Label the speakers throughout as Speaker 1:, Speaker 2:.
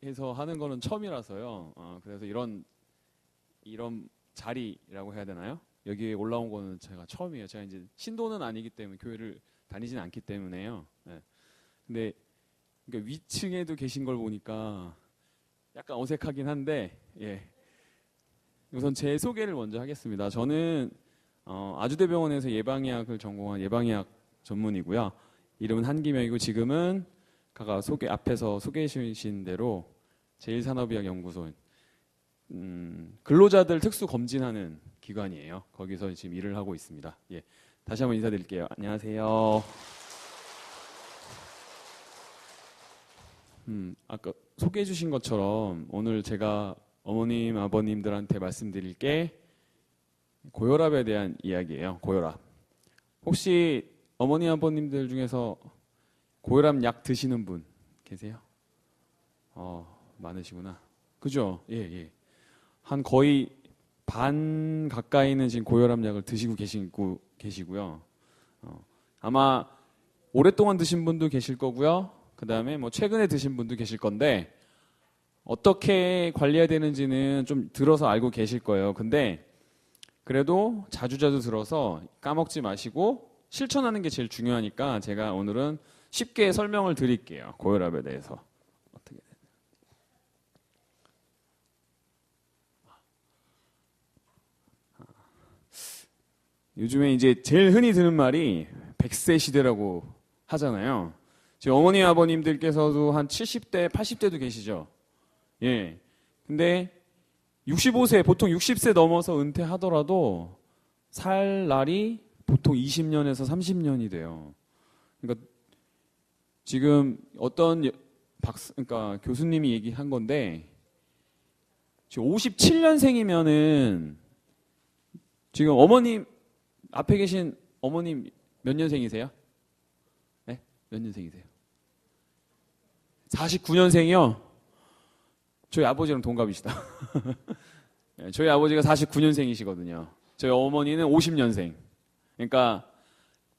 Speaker 1: 해서 하는 거는 처음이라서요. 그래서 이런 자리라고 해야 되나요? 여기에 올라온 거는 제가 처음이에요. 제가 이제 신도는 아니기 때문에 교회를 다니진 않기 때문에요. 네. 근데 그러니까 위층에도 계신 걸 보니까 약간 어색하긴 한데, 예. 우선 제 소개를 먼저 하겠습니다. 저는 아주대병원에서 예방의학을 전공한 예방의학 전문이고요. 이름은 한기명이고 지금은 앞에서 소개해 주신 대로 제1산업의학연구소 근로자들 특수 검진하는 기관이에요. 거기서 지금 일을 하고 있습니다. 예. 다시 한번 인사드릴게요. 안녕하세요. 아까 소개해 주신 것처럼 오늘 제가 어머님, 아버님들한테 말씀드릴 게 고혈압에 대한 이야기예요. 고혈압. 혹시 어머니, 아버님들 중에서 고혈압 약 드시는 분 계세요? 많으시구나. 그죠? 예, 예. 한 거의 반 가까이는 지금 고혈압 약을 드시고 계시고요. 아마 오랫동안 드신 분도 계실 거고요. 그 다음에 뭐 최근에 드신 분도 계실 건데 어떻게 관리해야 되는지는 좀 들어서 알고 계실 거예요. 근데 그래도 자주자주 들어서 까먹지 마시고 실천하는 게 제일 중요하니까 제가 오늘은 쉽게 설명을 드릴게요. 고혈압에 대해서. 어떻게 요즘에 이제 제일 흔히 드는 말이 100세 시대라고 하잖아요. 지금 어머니 아버님들께서도 한 70대, 80대도 계시죠. 예. 근데 65세, 보통 60세 넘어서 은퇴하더라도 살 날이 보통 20년에서 30년이 돼요. 그러니까 지금 어떤 그러니까 교수님이 얘기한 건데 지금 57년생이면은 지금 어머님 앞에 계신 어머님 몇 년생이세요? 네? 몇 년생이세요? 49년생이요? 저희 아버지랑 동갑이시다. 저희 아버지가 49년생이시거든요. 저희 어머니는 50년생. 그러니까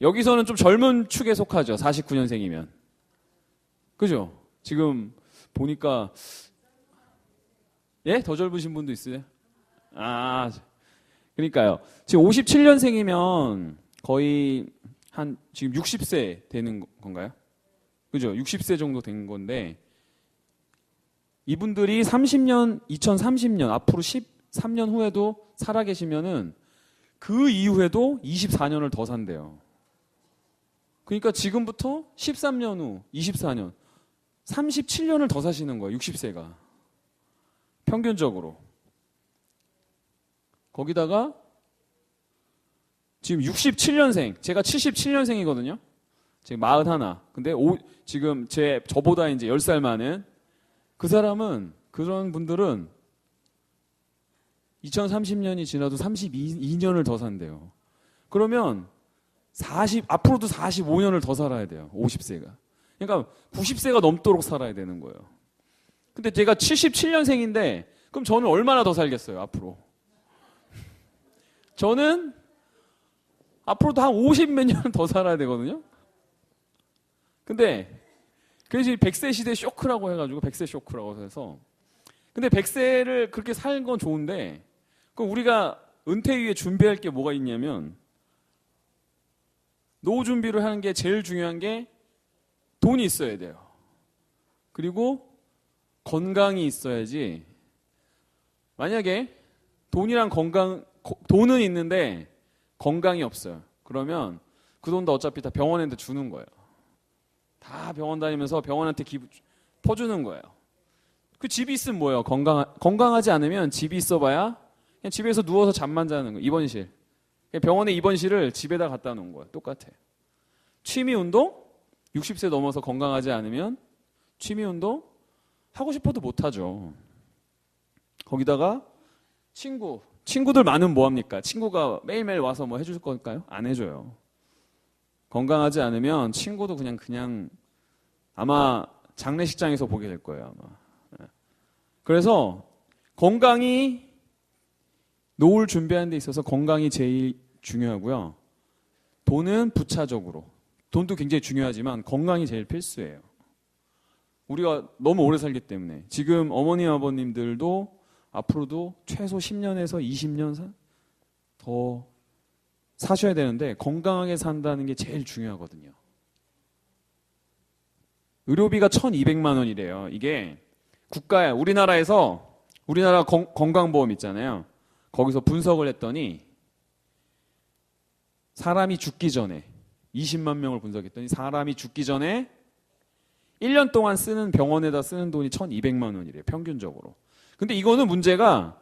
Speaker 1: 여기서는 좀 젊은 축에 속하죠. 49년생이면. 그죠? 지금 보니까 예? 더 젊으신 분도 있어요? 그러니까요. 지금 57년생이면 거의 한 지금 60세 되는 건가요? 그죠? 60세 정도 된 건데 이분들이 2030년 앞으로 13년 후에도 살아계시면은 그 이후에도 24년을 더 산대요. 그러니까 지금부터 13년 후 24년 37년을 더 사시는 거예요. 60세가 평균적으로. 거기다가 지금 67년생, 제가 77년생이거든요. 지금 41. 근데 지금 저보다 이제 10살 많은 그 사람은, 그런 분들은 2030년이 지나도 32년을 더 산대요. 그러면 앞으로도 45년을 더 살아야 돼요. 50세가. 그러니까 90세가 넘도록 살아야 되는 거예요. 근데 제가 77년생인데 그럼 저는 얼마나 더 살겠어요, 앞으로? 저는 앞으로도 한 50 몇 년 더 살아야 되거든요. 근데 그래서 100세 시대 쇼크라고 해가지고 100세 쇼크라고 해서, 근데 100세를 그렇게 사는 건 좋은데 그럼 우리가 은퇴 위에 준비할 게 뭐가 있냐면, 노후 준비를 하는 게 제일 중요한 게 돈이 있어야 돼요. 그리고 건강이 있어야지. 만약에 돈은 있는데 건강이 없어요. 그러면 그 돈도 어차피 다 병원한테 주는 거예요. 다 병원 다니면서 병원한테 퍼주는 거예요. 그 집이 있으면 뭐예요? 건강하지 않으면 집이 있어봐야 그냥 집에서 누워서 잠만 자는 거예요. 입원실. 병원의 입원실을 집에다 갖다 놓은 거예요. 똑같아. 취미 운동? 60세 넘어서 건강하지 않으면 취미 운동 하고 싶어도 못 하죠. 거기다가 친구들 많으면 뭐 합니까? 친구가 매일매일 와서 뭐 해줄 걸까요? 안 해줘요. 건강하지 않으면 친구도 그냥 아마 장례식장에서 보게 될 거예요, 아마. 그래서 노후를 준비하는 데 있어서 건강이 제일 중요하고요. 돈은 부차적으로. 돈도 굉장히 중요하지만 건강이 제일 필수예요. 우리가 너무 오래 살기 때문에 지금 어머니 아버님들도 앞으로도 최소 10년에서 20년 더 사셔야 되는데 건강하게 산다는 게 제일 중요하거든요. 의료비가 1,200만 원이래요. 이게 국가에 우리나라 건강보험 있잖아요. 거기서 분석을 했더니 사람이 죽기 전에 20만 명을 분석했더니 사람이 죽기 전에 1년 동안 쓰는 병원에다 쓰는 돈이 1,200만 원이래요. 평균적으로. 근데 이거는 문제가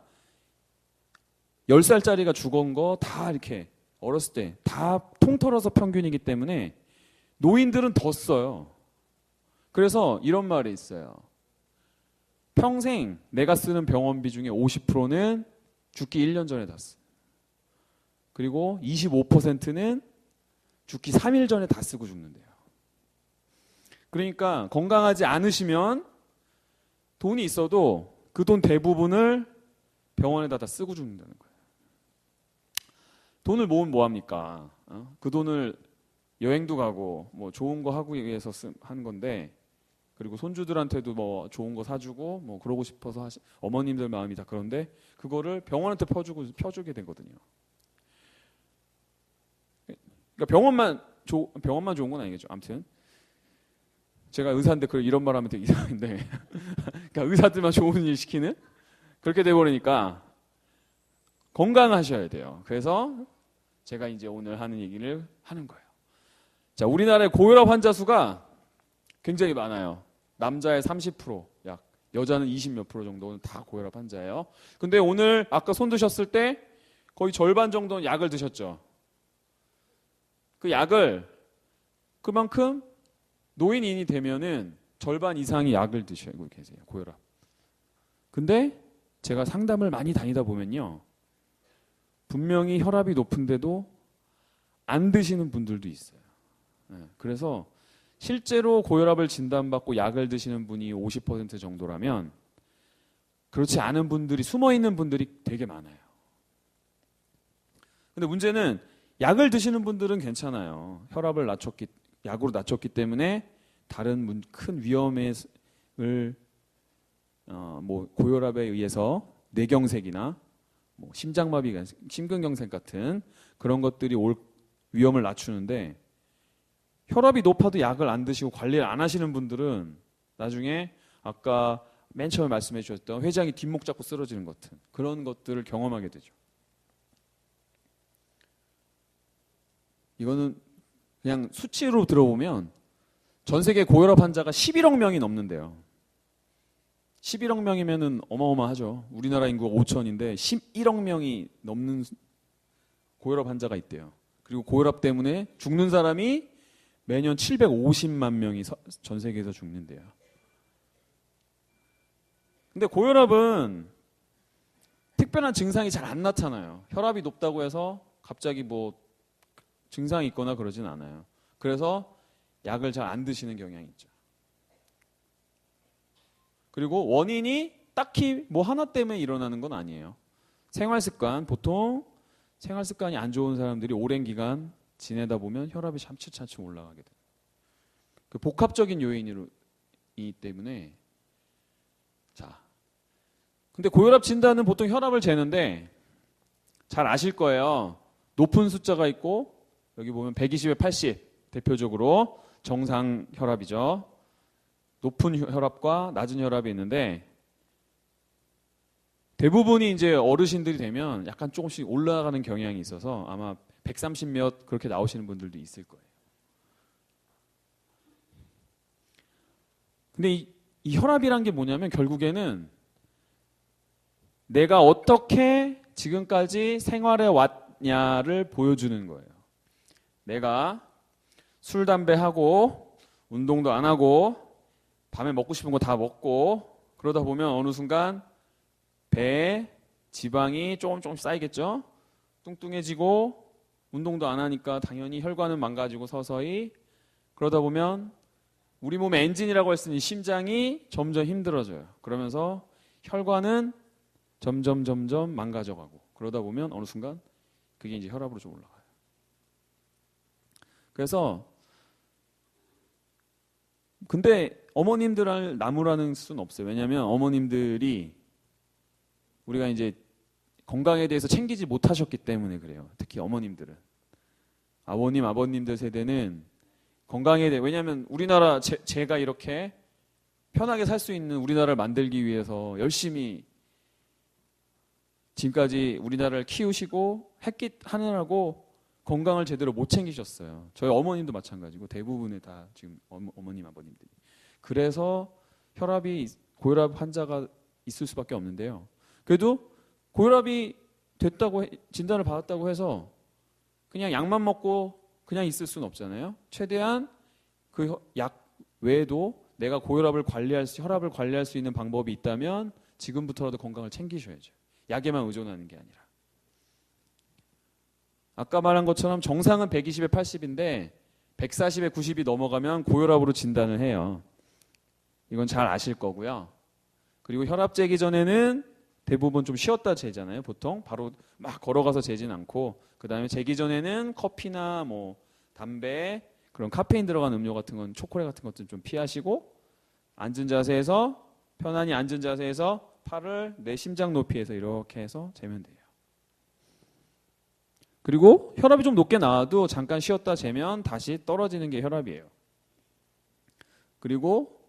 Speaker 1: 10살짜리가 죽은 거 다 이렇게 어렸을 때 다 통틀어서 평균이기 때문에 노인들은 더 써요. 그래서 이런 말이 있어요. 평생 내가 쓰는 병원비 중에 50%는 죽기 1년 전에 다 써. 그리고 25%는 죽기 3일 전에 다 쓰고 죽는데요. 그러니까 건강하지 않으시면 돈이 있어도 그 돈 대부분을 병원에다 다 쓰고 죽는다는 거예요. 돈을 모으면 뭐합니까? 그 돈을 여행도 가고 뭐 좋은 거 하기 위해서 하는 건데, 그리고 손주들한테도 뭐 좋은 거 사주고 뭐 그러고 싶어서 어머님들 마음이 다 그런데 그거를 병원한테 펴주게 되거든요. 그러니까 병원만 좋은 건 아니겠죠. 아무튼 제가 의사인데 이런 말 하면 되게 이상한데 그러니까 의사들만 좋은 일 시키는 그렇게 돼버리니까 건강하셔야 돼요. 그래서 제가 이제 오늘 하는 얘기를 하는 거예요. 자, 우리나라의 고혈압 환자 수가 굉장히 많아요. 남자의 30%, 약 여자는 20몇 프로 정도는 다 고혈압 환자예요. 근데 오늘 아까 손 드셨을 때 거의 절반 정도는 약을 드셨죠. 그 약을 그만큼 노인이 되면은 절반 이상이 약을 드시고 계세요. 고혈압. 근데 제가 상담을 많이 다니다 보면요. 분명히 혈압이 높은데도 안 드시는 분들도 있어요. 그래서 실제로 고혈압을 진단받고 약을 드시는 분이 50% 정도라면 그렇지 않은 분들이 숨어있는 분들이 되게 많아요. 근데 문제는 약을 드시는 분들은 괜찮아요. 혈압을 약으로 낮췄기 때문에 다른 큰 위험을 뭐 고혈압에 의해서 뇌경색이나 뭐 심장마비, 심근경색 같은 그런 것들이 올 위험을 낮추는데, 혈압이 높아도 약을 안 드시고 관리를 안 하시는 분들은 나중에 아까 맨 처음에 말씀해 주셨던 회장이 뒷목 잡고 쓰러지는 것 같은 그런 것들을 경험하게 되죠. 이거는 그냥 수치로 들어보면 전 세계 고혈압 환자가 11억 명이 넘는데요. 11억 명이면은 어마어마하죠. 우리나라 인구가 5천인데 11억 명이 넘는 고혈압 환자가 있대요. 그리고 고혈압 때문에 죽는 사람이 매년 750만 명이 전 세계에서 죽는데요. 근데 고혈압은 특별한 증상이 잘 안 나타나요. 혈압이 높다고 해서 갑자기 뭐 증상이 있거나 그러진 않아요. 그래서 약을 잘 안 드시는 경향이 있죠. 그리고 원인이 딱히 뭐 하나 때문에 일어나는 건 아니에요. 보통 생활 습관이 안 좋은 사람들이 오랜 기간 지내다 보면 혈압이 차츰차츰 올라가게 돼요. 그 복합적인 요인이기 때문에. 자, 근데 고혈압 진단은 보통 혈압을 재는데 잘 아실 거예요. 높은 숫자가 있고 여기 보면 120에 80 대표적으로 정상 혈압이죠. 높은 혈압과 낮은 혈압이 있는데 대부분이 이제 어르신들이 되면 약간 조금씩 올라가는 경향이 있어서 아마 130 몇 그렇게 나오시는 분들도 있을 거예요. 근데 이 혈압이란 게 뭐냐면 결국에는 내가 어떻게 지금까지 생활해 왔냐를 보여주는 거예요. 내가 술, 담배 하고 운동도 안 하고 밤에 먹고 싶은 거 다 먹고 그러다 보면 어느 순간 배에 지방이 조금씩 쌓이겠죠. 뚱뚱해지고 운동도 안 하니까 당연히 혈관은 망가지고 서서히 그러다 보면 우리 몸의 엔진이라고 할 수 있는 심장이 점점 힘들어져요. 그러면서 혈관은 점점 망가져가고 그러다 보면 어느 순간 그게 이제 혈압으로 좀 올라가요. 그래서 근데 어머님들을 나무라는 수는 없어요. 왜냐하면 어머님들이 우리가 이제 건강에 대해서 챙기지 못하셨기 때문에 그래요. 특히 어머님들은. 아버님, 아버님들 세대는 건강에 대해, 왜냐하면 우리나라 제가 이렇게 편하게 살 수 있는 우리나라를 만들기 위해서 열심히 지금까지 우리나라를 키우시고 하느라고 건강을 제대로 못 챙기셨어요. 저희 어머님도 마찬가지고 대부분의 다 지금 어머님, 아버님들이. 그래서 고혈압 환자가 있을 수밖에 없는데요. 그래도 고혈압이 됐다고 진단을 받았다고 해서 그냥 약만 먹고 그냥 있을 수는 없잖아요. 최대한 그 약 외에도 내가 혈압을 관리할 수 있는 방법이 있다면 지금부터라도 건강을 챙기셔야죠. 약에만 의존하는 게 아니라. 아까 말한 것처럼 정상은 120에 80인데 140에 90이 넘어가면 고혈압으로 진단을 해요. 이건 잘 아실 거고요. 그리고 혈압 재기 전에는 대부분 좀 쉬었다 재잖아요. 보통 바로 막 걸어가서 재진 않고, 그 다음에 재기 전에는 커피나 뭐 담배, 그런 카페인 들어간 음료 같은 건, 초콜릿 같은 것들은 좀 피하시고, 앉은 자세에서 편안히 앉은 자세에서 팔을 내 심장 높이에서 이렇게 해서 재면 돼요. 그리고 혈압이 좀 높게 나와도 잠깐 쉬었다 재면 다시 떨어지는 게 혈압이에요. 그리고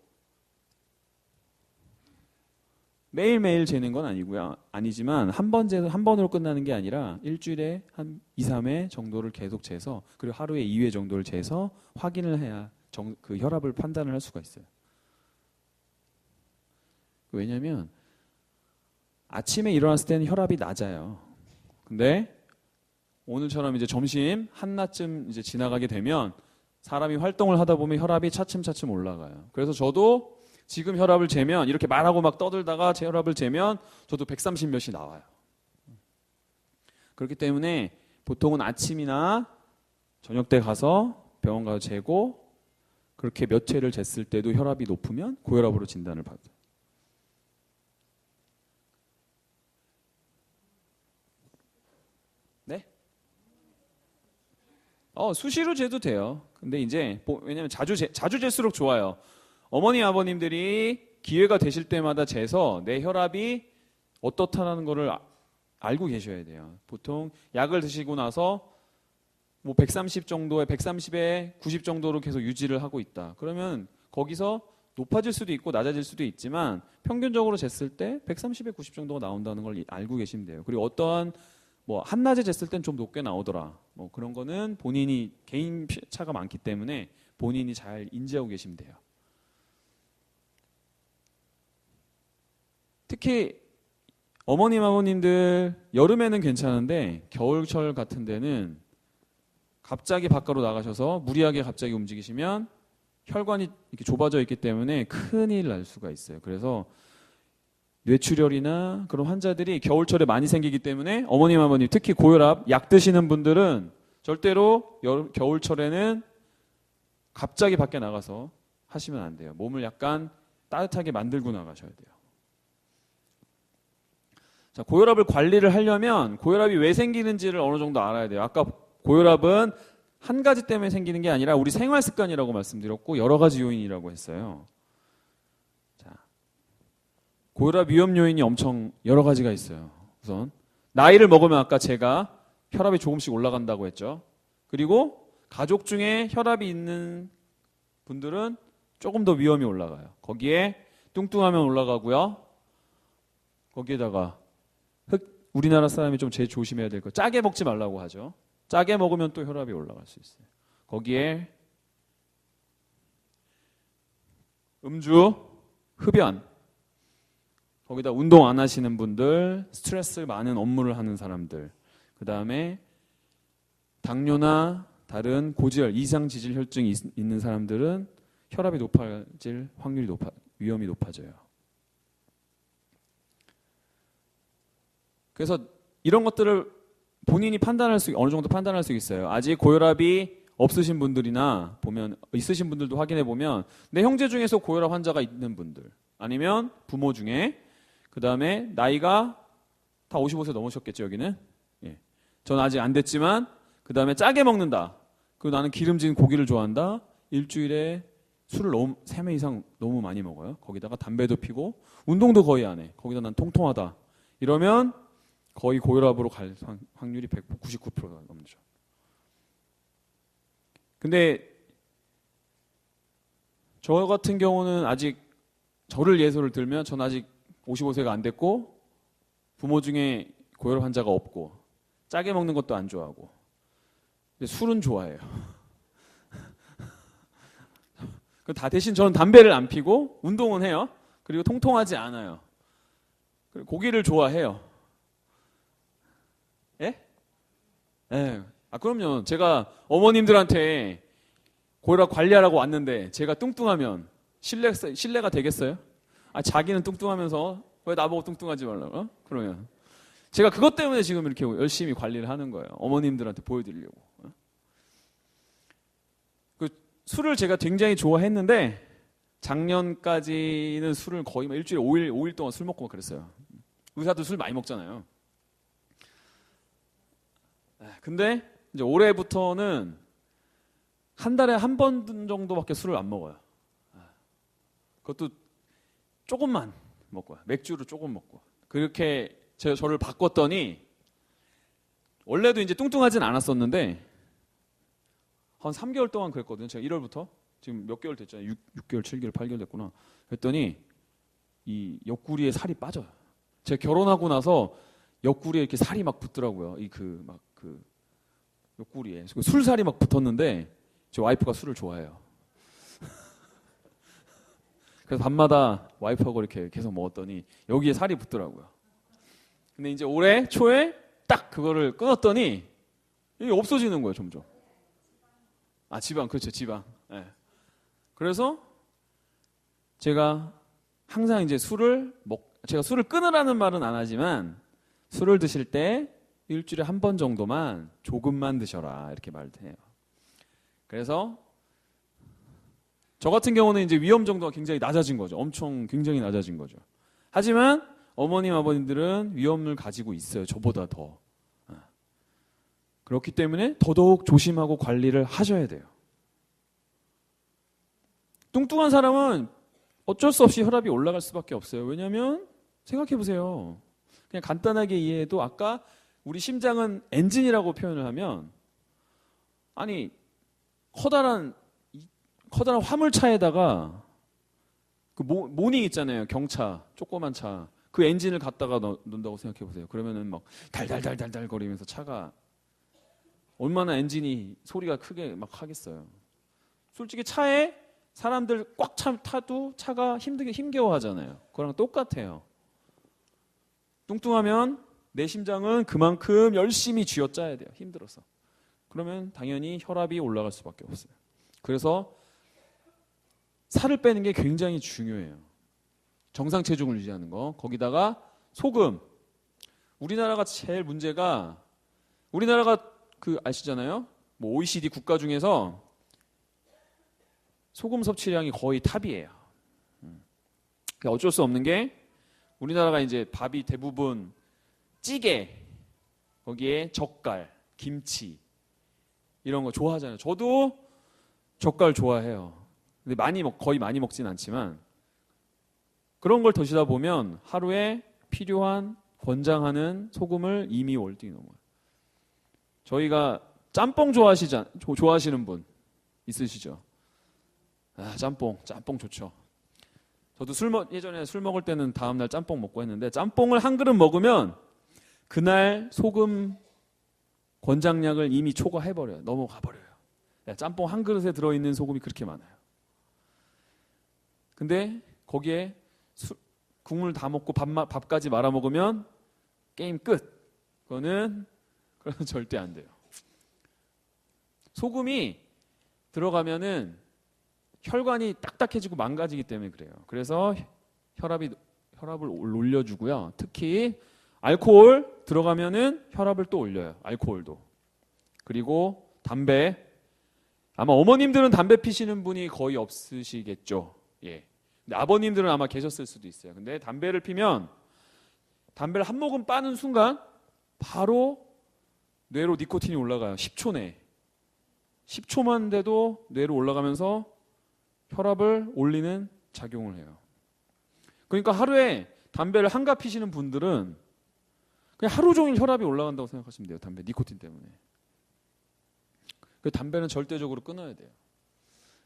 Speaker 1: 매일매일 재는 건 아니지만 한 번으로 끝나는 게 아니라 일주일에 한 2, 3회 정도를 계속 재서, 그리고 하루에 2회 정도를 재서 확인을 해야 그 혈압을 판단을 할 수가 있어요. 왜냐하면 아침에 일어났을 때는 혈압이 낮아요. 근데 오늘처럼 이제 점심 한낮쯤 이제 지나가게 되면 사람이 활동을 하다 보면 혈압이 차츰차츰 올라가요. 그래서 저도 지금 혈압을 재면, 이렇게 말하고 막 떠들다가 제 혈압을 재면 저도 130 몇이 나와요. 그렇기 때문에 보통은 아침이나 저녁 때 가서 병원 가서 재고, 그렇게 몇 회를 쟀을 때도 혈압이 높으면 고혈압으로 진단을 받아요. 네? 수시로 재도 돼요. 근데 이제 왜냐면 자주 쟀수록 좋아요. 어머니, 아버님들이 기회가 되실 때마다 재서 내 혈압이 어떻다는 거를 알고 계셔야 돼요. 보통 약을 드시고 나서 뭐 130 정도에 130에 90 정도로 계속 유지를 하고 있다. 그러면 거기서 높아질 수도 있고 낮아질 수도 있지만 평균적으로 쟀을 때 130에 90 정도가 나온다는 걸 알고 계시면 돼요. 그리고 어떠한 뭐 한낮에 쟀을 땐 좀 높게 나오더라. 뭐 그런 거는 본인이 개인 차가 많기 때문에 본인이 잘 인지하고 계시면 돼요. 특히 어머님, 아버님들 여름에는 괜찮은데 겨울철 같은 데는 갑자기 밖으로 나가셔서 무리하게 갑자기 움직이시면 혈관이 이렇게 좁아져 있기 때문에 큰일 날 수가 있어요. 그래서 뇌출혈이나 그런 환자들이 겨울철에 많이 생기기 때문에 어머님, 아버님, 특히 고혈압 약 드시는 분들은 절대로 겨울철에는 갑자기 밖에 나가서 하시면 안 돼요. 몸을 약간 따뜻하게 만들고 나가셔야 돼요. 자, 고혈압을 관리를 하려면 고혈압이 왜 생기는지를 어느 정도 알아야 돼요. 아까 고혈압은 한 가지 때문에 생기는 게 아니라 우리 생활 습관이라고 말씀드렸고 여러 가지 요인이라고 했어요. 자, 고혈압 위험 요인이 엄청 여러 가지가 있어요. 우선 나이를 먹으면 아까 제가 혈압이 조금씩 올라간다고 했죠. 그리고 가족 중에 혈압이 있는 분들은 조금 더 위험이 올라가요. 거기에 뚱뚱하면 올라가고요. 거기에다가 우리나라 사람이 좀 제일 조심해야 될 거, 짜게 먹지 말라고 하죠. 짜게 먹으면 또 혈압이 올라갈 수 있어요. 거기에 음주, 흡연, 거기다 운동 안 하시는 분들, 스트레스 많은 업무를 하는 사람들, 그 다음에 당뇨나 다른 고지혈, 이상지질 혈증이 있는 사람들은 혈압이 높아질 위험이 높아져요. 그래서 이런 것들을 본인이 어느 정도 판단할 수 있어요. 아직 고혈압이 없으신 분들이나 보면 있으신 분들도 확인해 보면 내 형제 중에서 고혈압 환자가 있는 분들, 아니면 부모 중에, 그 다음에 나이가 다 55세 넘으셨겠죠 여기는. 예. 전 아직 안 됐지만 그 다음에 짜게 먹는다. 그리고 나는 기름진 고기를 좋아한다. 일주일에 술을 너무 3회 이상 너무 많이 먹어요. 거기다가 담배도 피고 운동도 거의 안 해. 거기다 난 통통하다. 이러면 거의 고혈압으로 갈 확률이 99%가 넘죠. 근데 저 같은 경우는 아직 저를 예시를 들면 저는 아직 55세가 안 됐고 부모 중에 고혈압 환자가 없고 짜게 먹는 것도 안 좋아하고 근데 술은 좋아해요. 다 대신 저는 담배를 안 피고 운동은 해요. 그리고 통통하지 않아요. 그리고 고기를 좋아해요. 예? 예. 아 그럼요. 제가 어머님들한테 고혈압 관리하라고 왔는데 제가 뚱뚱하면 신뢰가 되겠어요? 아 자기는 뚱뚱하면서 왜 나보고 뚱뚱하지 말라고? 어? 그러면 제가 그것 때문에 지금 이렇게 열심히 관리를 하는 거예요. 어머님들한테 보여드리려고. 어? 그 술을 제가 굉장히 좋아했는데 작년까지는 술을 거의 일주일에 5일 동안 술 먹고 그랬어요. 의사도 술 많이 먹잖아요. 근데 이제 올해부터는 한 달에 한 번 정도밖에 술을 안 먹어요. 그것도 조금만 먹고요. 맥주를 조금 먹고. 그렇게 저를 바꿨더니 원래도 이제 뚱뚱하진 않았었는데 한 3개월 동안 그랬거든요. 제가 1월부터 지금 몇 개월 됐잖아요. 6개월, 7개월, 8개월 됐구나. 그랬더니 이 옆구리에 살이 빠져요. 제가 결혼하고 나서 옆구리에 이렇게 살이 막 붙더라고요. 그 옆구리에 술살이 막 붙었는데 제 와이프가 술을 좋아해요. 그래서 밤마다 와이프하고 이렇게 계속 먹었더니 여기에 살이 붙더라고요. 근데 이제 올해 초에 딱 그거를 끊었더니 이게 없어지는 거예요, 점점. 아, 지방, 그렇죠, 지방. 네. 그래서 제가 항상 이제 제가 술을 끊으라는 말은 안 하지만 술을 드실 때 일주일에 한 번 정도만 조금만 드셔라 이렇게 말을 해요. 그래서 저 같은 경우는 이제 위험 정도가 굉장히 낮아진 거죠. 엄청 굉장히 낮아진 거죠. 하지만 어머님 아버님들은 위험을 가지고 있어요. 저보다 더. 그렇기 때문에 더더욱 조심하고 관리를 하셔야 돼요. 뚱뚱한 사람은 어쩔 수 없이 혈압이 올라갈 수밖에 없어요. 왜냐하면 생각해 보세요. 그냥 간단하게 이해해도 아까 우리 심장은 엔진이라고 표현을 하면 아니 커다란 화물차에다가 그 모닝 있잖아요. 경차, 조그만 차. 그 엔진을 갖다가 넣는다고 생각해 보세요. 그러면은 막 달달달달달 거리면서 차가 얼마나 엔진이 소리가 크게 막 하겠어요. 솔직히 차에 사람들 꽉 타도 차가 힘겨워 하잖아요. 그거랑 똑같아요. 뚱뚱하면 내 심장은 그만큼 열심히 쥐어짜야 돼요. 힘들어서. 그러면 당연히 혈압이 올라갈 수밖에 없어요. 그래서 살을 빼는 게 굉장히 중요해요. 정상 체중을 유지하는 거. 거기다가 소금. 우리나라가 제일 문제가 우리나라가 아시잖아요. 뭐 OECD 국가 중에서 소금 섭취량이 거의 탑이에요. 그러니까 어쩔 수 없는 게 우리나라가 이제 밥이 대부분 찌개, 거기에 젓갈, 김치 이런 거 좋아하잖아요. 저도 젓갈 좋아해요. 근데 거의 많이 먹진 않지만 그런 걸 드시다 보면 하루에 필요한 권장하는 소금을 이미 월등히 넘어요. 저희가 짬뽕 좋아하시는 분 있으시죠? 아, 짬뽕 좋죠. 저도 예전에 술 먹을 때는 다음날 짬뽕 먹고 했는데 짬뽕을 한 그릇 먹으면 그날 소금 권장량을 이미 초과해버려요. 넘어가버려요. 짬뽕 한 그릇에 들어있는 소금이 그렇게 많아요. 근데 거기에 국물 다 먹고 밥까지 말아 먹으면 게임 끝. 그거는 절대 안 돼요. 소금이 들어가면은 혈관이 딱딱해지고 망가지기 때문에 그래요. 그래서 혈압을 올려주고요. 특히 알코올 들어가면은 혈압을 또 올려요. 알코올도. 그리고 담배. 아마 어머님들은 담배 피시는 분이 거의 없으시겠죠. 예. 근데 아버님들은 아마 계셨을 수도 있어요. 근데 담배를 피면 담배를 한 모금 빠는 순간 바로 뇌로 니코틴이 올라가요. 10초 내에. 10초만 돼도 뇌로 올라가면서 혈압을 올리는 작용을 해요. 그러니까 하루에 담배를 한갑 피시는 분들은 그냥 하루 종일 혈압이 올라간다고 생각하시면 돼요. 담배, 니코틴 때문에. 그 담배는 절대적으로 끊어야 돼요.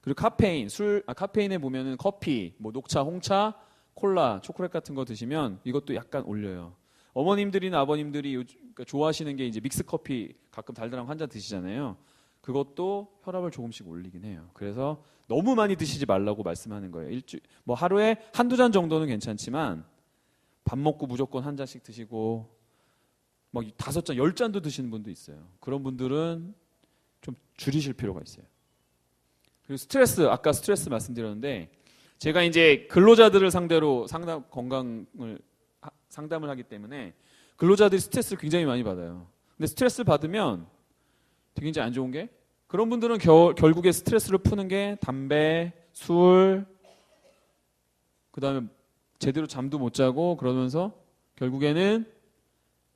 Speaker 1: 그리고 카페인, 카페인에 보면은 커피, 뭐 녹차, 홍차, 콜라, 초콜릿 같은 거 드시면 이것도 약간 올려요. 어머님들이나 아버님들이 그러니까 좋아하시는 게 이제 믹스 커피 가끔 달달한 거 한 잔 드시잖아요. 그것도 혈압을 조금씩 올리긴 해요. 그래서 너무 많이 드시지 말라고 말씀하는 거예요. 뭐 하루에 한두 잔 정도는 괜찮지만 밥 먹고 무조건 한 잔씩 드시고 막 5잔, 10잔도 드시는 분도 있어요. 그런 분들은 좀 줄이실 필요가 있어요. 그리고 스트레스, 아까 스트레스 말씀드렸는데 제가 이제 근로자들을 상대로 상담을 하기 때문에 근로자들이 스트레스를 굉장히 많이 받아요. 근데 스트레스를 받으면 되게 굉장히 안 좋은 게 그런 분들은 결국에 스트레스를 푸는 게 담배, 술, 그 다음에 제대로 잠도 못 자고 그러면서 결국에는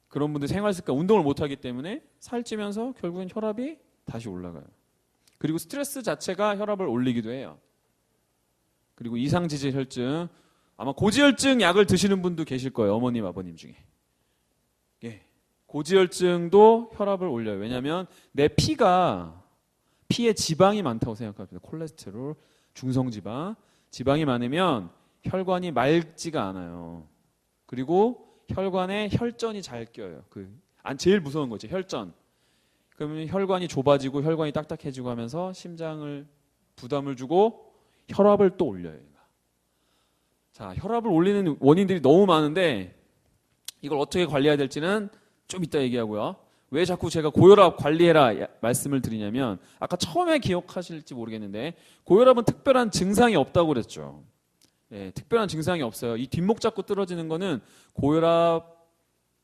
Speaker 1: 그런 분들 생활 습관, 운동을 못 하기 때문에 살찌면서 결국엔 혈압이 다시 올라가요. 그리고 스트레스 자체가 혈압을 올리기도 해요. 그리고 이상지질혈증, 아마 고지혈증 약을 드시는 분도 계실 거예요. 어머님, 아버님 중에. 예. 고지혈증도 혈압을 올려요. 왜냐하면 내 피에 지방이 많다고 생각합니다. 콜레스테롤, 중성지방. 지방이 많으면 혈관이 맑지가 않아요. 그리고 혈관에 혈전이 잘 껴요. 제일 무서운 거죠. 혈전. 그러면 혈관이 좁아지고 혈관이 딱딱해지고 하면서 심장을 부담을 주고 혈압을 또 올려요. 자, 혈압을 올리는 원인들이 너무 많은데 이걸 어떻게 관리해야 될지는 좀 이따 얘기하고요. 왜 자꾸 제가 고혈압 관리해라 말씀을 드리냐면 아까 처음에 기억하실지 모르겠는데 고혈압은 특별한 증상이 없다고 그랬죠. 네, 특별한 증상이 없어요. 이 뒷목 잡고 떨어지는 거는 고혈압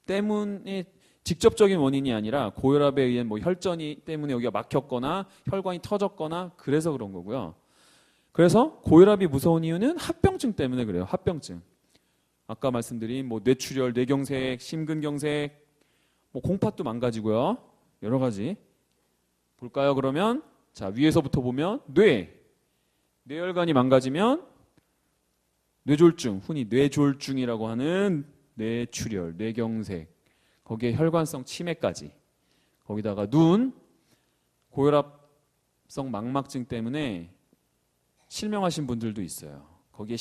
Speaker 1: 때문에 직접적인 원인이 아니라 고혈압에 의한 뭐 혈전이 때문에 여기가 막혔거나 혈관이 터졌거나 그래서 그런 거고요. 그래서 고혈압이 무서운 이유는 합병증 때문에 그래요. 합병증. 아까 말씀드린 뭐 뇌출혈, 뇌경색, 심근경색, 뭐 공팥도 망가지고요. 여러 가지. 볼까요? 그러면 자, 위에서부터 보면 뇌혈관이 망가지면 뇌졸중, 흔히 뇌졸중이라고 하는 뇌출혈, 뇌경색, 거기에 혈관성 치매까지. 거기다가 눈, 고혈압성 망막증 때문에 실명하신 분들도 있어요. 거기에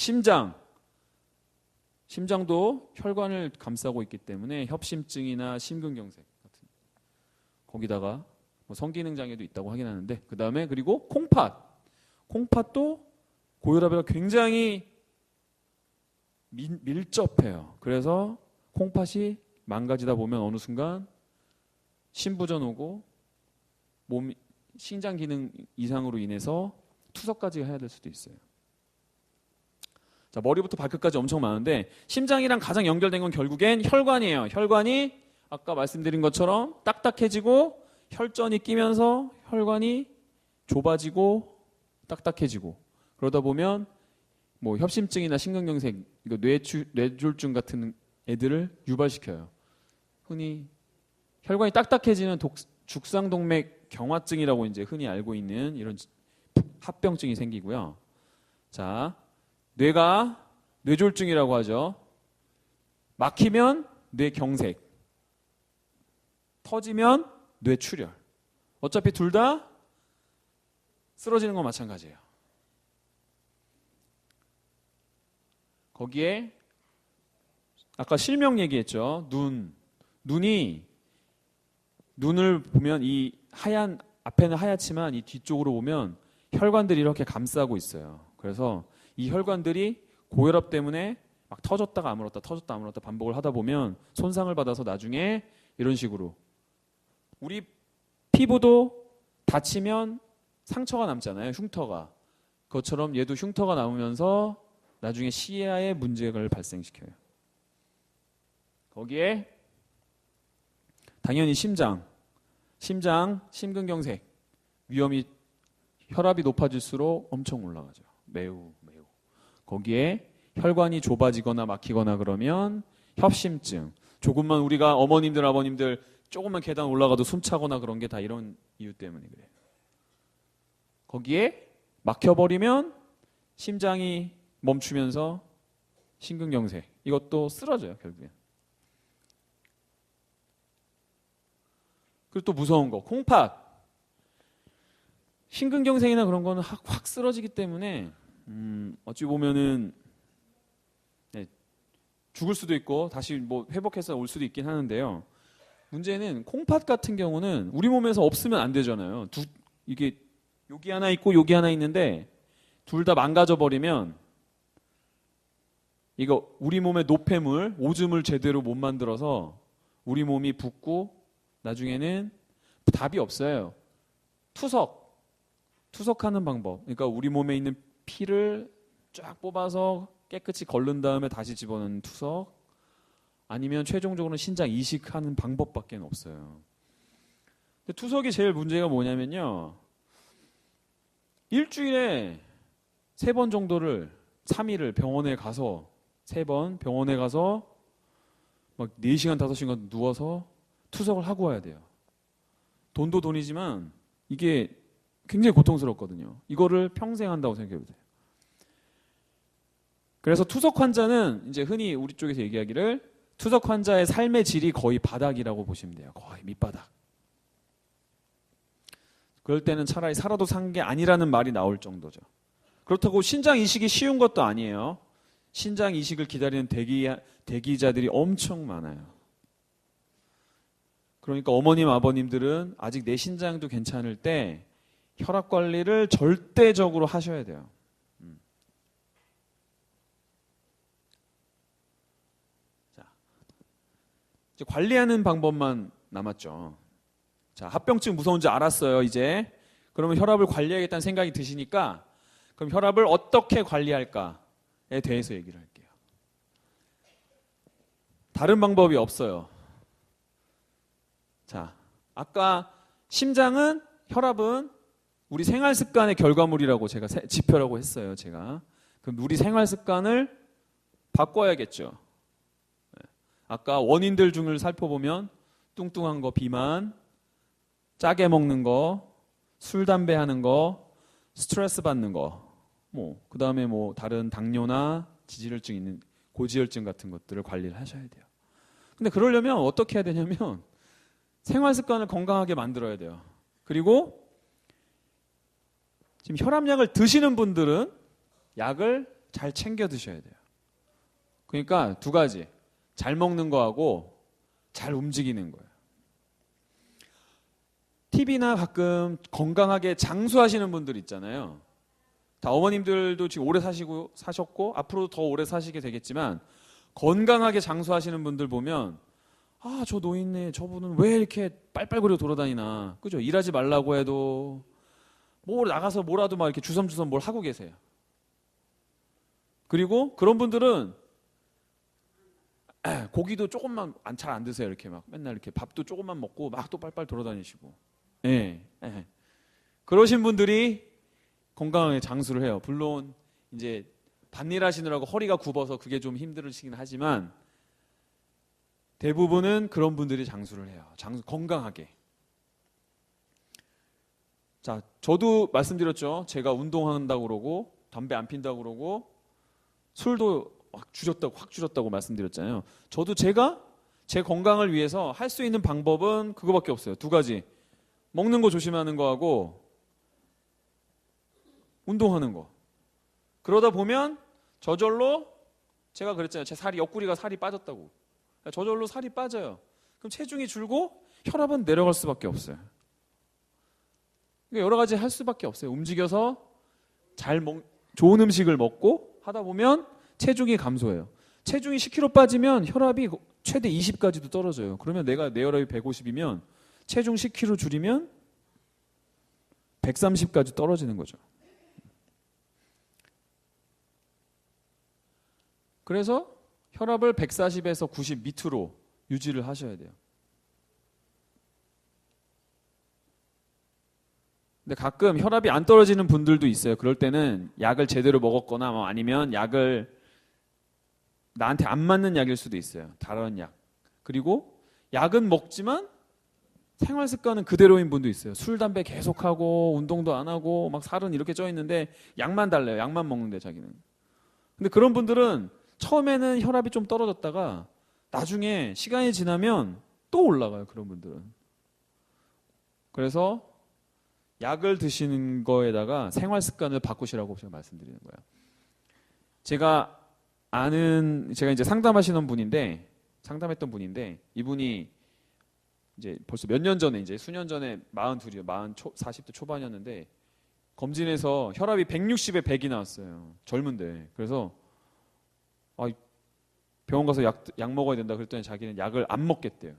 Speaker 1: 심장도 혈관을 감싸고 있기 때문에 협심증이나 심근경색 같은. 거기다가 뭐 성기능 장애도 있다고 하긴 하는데 그 다음에 그리고 콩팥도 고혈압이랑 굉장히 밀접해요. 그래서 콩팥이 망가지다 보면 어느 순간 심부전 오고 신장 기능 이상으로 인해서 투석까지 해야 될 수도 있어요. 자, 머리부터 발끝까지 엄청 많은데 심장이랑 가장 연결된 건 결국엔 혈관이에요. 혈관이 아까 말씀드린 것처럼 딱딱해지고 혈전이 끼면서 혈관이 좁아지고 딱딱해지고 그러다 보면 뭐 협심증이나 심근경색, 이거 뇌졸중 같은 애들을 유발시켜요. 흔히 혈관이 딱딱해지는 죽상동맥 경화증이라고 이제 흔히 알고 있는 이런 합병증이 생기고요. 자, 뇌가 뇌졸중이라고 하죠. 막히면 뇌경색, 터지면 뇌출혈. 어차피 둘 다 쓰러지는 건 마찬가지예요. 거기에 아까 실명 얘기했죠. 눈을 보면 이 앞에는 하얗지만 이 뒤쪽으로 보면 혈관들이 이렇게 감싸고 있어요. 그래서 이 혈관들이 고혈압 때문에 막 터졌다가 아물었다 반복을 하다 보면 손상을 받아서 나중에 이런 식으로 우리 피부도 다치면 상처가 남잖아요. 흉터가. 그것처럼 얘도 흉터가 남으면서 나중에 시야에 문제를 발생시켜요. 거기에 당연히 심장, 심근경색 위험이 혈압이 높아질수록 엄청 올라가죠. 매우. 거기에 혈관이 좁아지거나 막히거나 그러면 협심증. 조금만 우리가 어머님들, 아버님들 조금만 계단 올라가도 숨차거나 그런 게 다 이런 이유 때문에 그래요. 거기에 막혀버리면 심장이 멈추면서 심근경색, 이것도 쓰러져요 결국엔. 그리고 또 무서운 거, 콩팥. 심근경색이나 그런 거는 확 쓰러지기 때문에 어찌 보면은 죽을 수도 있고 다시 뭐 회복해서 올 수도 있긴 하는데요. 문제는 콩팥 같은 경우는 우리 몸에서 없으면 안 되잖아요. 이게 여기 하나 있고 여기 하나 있는데 둘 다 망가져 버리면 이거 우리 몸의 노폐물, 오줌을 제대로 못 만들어서 우리 몸이 붓고 나중에는 답이 없어요. 투석하는 방법. 그러니까 우리 몸에 있는 피를 쫙 뽑아서 깨끗이 걸른 다음에 다시 집어넣는 투석, 아니면 최종적으로는 신장 이식하는 방법밖에 없어요. 근데 투석이 제일 문제가 뭐냐면요, 일주일에 3번 정도를 3일을 병원에 가서 3번 병원에 가서 막 4시간 5시간 누워서 투석을 하고 와야 돼요. 돈도 돈이지만 이게 굉장히 고통스럽거든요. 이거를 평생 한다고 생각해 보세요. 그래서 투석 환자는 이제 흔히 우리 쪽에서 얘기하기를 투석 환자의 삶의 질이 거의 바닥이라고 보시면 돼요. 거의 밑바닥. 그럴 때는 차라리 살아도 산 게 아니라는 말이 나올 정도죠. 그렇다고 신장 이식이 쉬운 것도 아니에요. 신장 이식을 기다리는 대기자들이 엄청 많아요. 그러니까 어머님, 아버님들은 아직 내 신장도 괜찮을 때 혈압 관리를 절대적으로 하셔야 돼요. 자, 이제 관리하는 방법만 남았죠. 자, 합병증 무서운지 알았어요, 이제. 그러면 혈압을 관리해야겠다는 생각이 드시니까 그럼 혈압을 어떻게 관리할까에 대해서 얘기를 할게요. 다른 방법이 없어요. 자, 아까 심장은, 혈압은 우리 생활 습관의 결과물이라고 제가 지표라고 했어요, 제가. 그럼 우리 생활 습관을 바꿔야겠죠. 아까 원인들 중을 살펴보면 뚱뚱한 거, 비만, 짜게 먹는 거, 술, 담배 하는 거, 스트레스 받는 거, 그 다음에 다른 당뇨나 지질혈증 있는 고지혈증 같은 것들을 관리를 하셔야 돼요. 근데 그러려면 어떻게 해야 되냐면 생활 습관을 건강하게 만들어야 돼요. 그리고 지금 혈압약을 드시는 분들은 약을 잘 챙겨 드셔야 돼요. 그러니까 2가지. 잘 먹는 거하고 잘 움직이는 거예요. TV나 가끔 건강하게 장수하시는 분들 있잖아요. 다 어머님들도 지금 오래 사셨고 앞으로도 더 오래 사시게 되겠지만 건강하게 장수하시는 분들 보면 저 노인네 저분은 왜 이렇게 빨빨거리고 돌아다니나, 그죠? 일하지 말라고 해도 나가서 뭐라도 막 이렇게 주섬주섬 뭘 하고 계세요. 그리고 그런 분들은 고기도 조금만 잘 안 드세요. 이렇게 막 맨날 이렇게 밥도 조금만 먹고 막 또 빨빨 돌아다니시고. 그러신 분들이 건강하게 장수를 해요. 물론 이제 밭일 하시느라고 허리가 굽어서 그게 좀 힘들으시긴 하지만 대부분은 그런 분들이 장수를 해요. 건강하게. 자, 저도 말씀드렸죠. 제가 운동한다고 그러고 담배 안 핀다고 그러고 술도 확 줄였다고 말씀드렸잖아요. 저도 제가 제 건강을 위해서 할 수 있는 방법은 그거밖에 없어요. 2가지. 먹는 거 조심하는 거하고 운동하는 거. 그러다 보면 저절로 제가 그랬잖아요. 제 옆구리가 살이 빠졌다고. 저절로 살이 빠져요. 그럼 체중이 줄고 혈압은 내려갈 수밖에 없어요. 그러니까 여러 가지 할 수밖에 없어요. 움직여서 좋은 음식을 먹고 하다 보면 체중이 감소해요. 체중이 10kg 빠지면 혈압이 최대 20까지도 떨어져요. 그러면 내 혈압이 150이면 체중 10kg 줄이면 130까지 떨어지는 거죠. 그래서 혈압을 140에서 90 밑으로 유지를 하셔야 돼요. 근데 가끔 혈압이 안 떨어지는 분들도 있어요. 그럴 때는 약을 제대로 먹었거나 아니면 약을 나한테 안 맞는 약일 수도 있어요. 다른 약. 그리고 약은 먹지만 생활 습관은 그대로인 분도 있어요. 술, 담배 계속하고 운동도 안 하고 막 살은 이렇게 쪄 있는데 약만 달래요. 약만 먹는데 자기는. 근데 그런 분들은 처음에는 혈압이 좀 떨어졌다가 나중에 시간이 지나면 또 올라가요. 그런 분들은. 그래서 약을 드시는 거에다가 생활 습관을 바꾸시라고 제가 말씀드리는 거예요. 제가 이제 상담했던 분인데 이분이 이제 벌써 몇 년 전에 이제 수년 전에 42이요. 40대 초반이었는데 검진해서 혈압이 160에 100이 나왔어요. 젊은데. 그래서 병원 가서 약 먹어야 된다 그랬더니 자기는 약을 안 먹겠대요.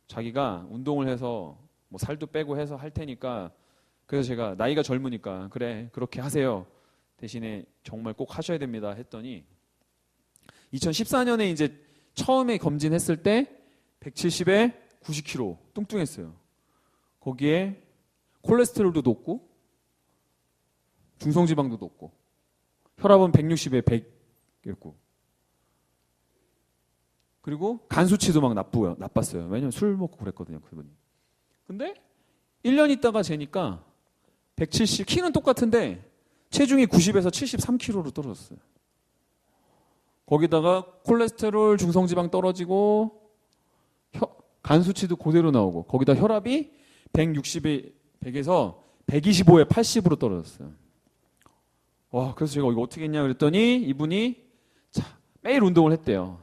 Speaker 1: 자기가 운동을 해서 뭐 살도 빼고 해서 할 테니까 그래서 제가 나이가 젊으니까 그래 그렇게 하세요. 대신에 정말 꼭 하셔야 됩니다 했더니 2014년에 이제 처음에 검진했을 때 170에 90kg 뚱뚱했어요. 거기에 콜레스테롤도 높고 중성지방도 높고 혈압은 160에 100이었고 그리고 간 수치도 막 나빴어요. 왜냐면 술 먹고 그랬거든요. 그분이. 근데 1년 있다가 재니까 170 키는 똑같은데 체중이 90에서 73kg로 떨어졌어요. 거기다가 콜레스테롤 중성지방 떨어지고 간 수치도 그대로 나오고 거기다 혈압이 100에서 125에 80으로 떨어졌어요. 와, 그래서 제가 이거 어떻게 했냐 그랬더니 이분이 매일 운동을 했대요.